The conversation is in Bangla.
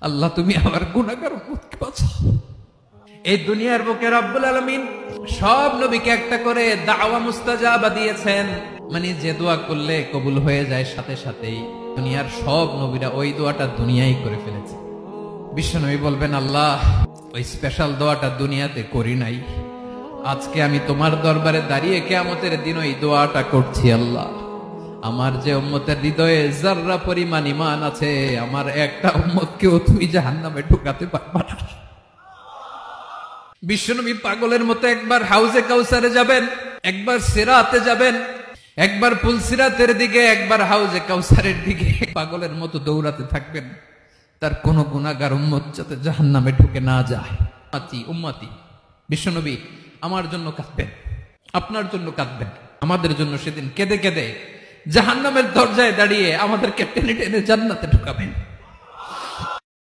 আল্লাহ তুমি আমার গুনাহগার উম্মতকে বাঁচাও। এই দুনিয়ার বুকে রব্বুল আলামিন সব নবীকে একটা করে দাওয়া মুস্তাজাবা দিয়েছেন, মানে যে দোয়া করলে কবুল হয়ে যায় সাথে সাথেই। দুনিয়ার সব নবীরা ওই দোয়াটা দুনিয়ায় করে ফেলেছে। বিশ্বনবী বলবেন, আল্লাহ ওই স্পেশাল দোয়াটা দুনিয়াতে করি নাই, আজকে আমি তোমার দরবারে দাঁড়িয়ে কিয়ামতের দিন ওই দোয়াটা করছি। আল্লাহ আমার যে উম্মতের হৃদয়ে যাররা পরিমাণ ঈমান আছে, আমার একটা উম্মতকেও তুমি জাহান্নামে ঢুকাতে পারবা না। বিশ্বনবী পাগলের মতো একবার হাউজে কাউসারে যাবেন, একবার সিরাতে যাবেন, একবার পুলসিরাতের দিকে, একবার হাউজে কাউসারের দিকে, পাগলের মতো দৌড়াতে থাকবেন, তার কোন গুনাহগার উম্মত যাতে জাহান্নামে ঢুকে না যায়। উম্মতি বিশ্বনবী আমার জন্য কাঁদবেন, আপনার জন্য কাঁদবেন, আমাদের জন্য সেদিন কেঁদে কেঁদে জাহান্নামের দরজায় দাঁড়িয়ে আমাদেরকে টেনে টেনে জান্নাতে ঢুকাবেন।